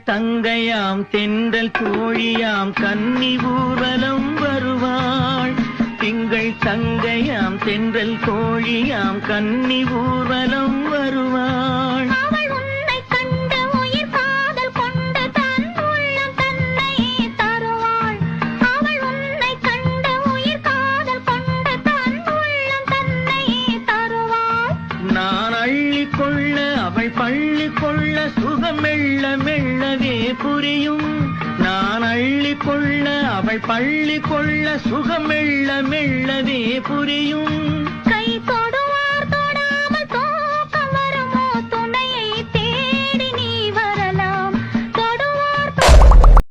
தங்கையாம் தென்றல் தோழியாம் கன்னி ஊர்வலம் வருவாள். திங்கள் தங்கையாம் தென்றல் தோழியாம் கன்னி ஊர்வலம் வருவாள். அவள் உன்னை கண்டு உயிர் காதல் கொண்டு தன் உள்ளம் தன்னை தருவாள். அவள் உன்னை கண்டு உயிர் காதல் கொண்டு தன் உள்ளம் தன்னை தருவாள். நான் அள்ளிக்கொள்ள அவள் பள்ளி கொள்ள சுகம் மெல்ல மெல்லவே புரியும். நான் அள்ளிக்கொள்ள அவள் பள்ளி கொள்ள சுகம் மெல்ல மெல்லவே புரியும்.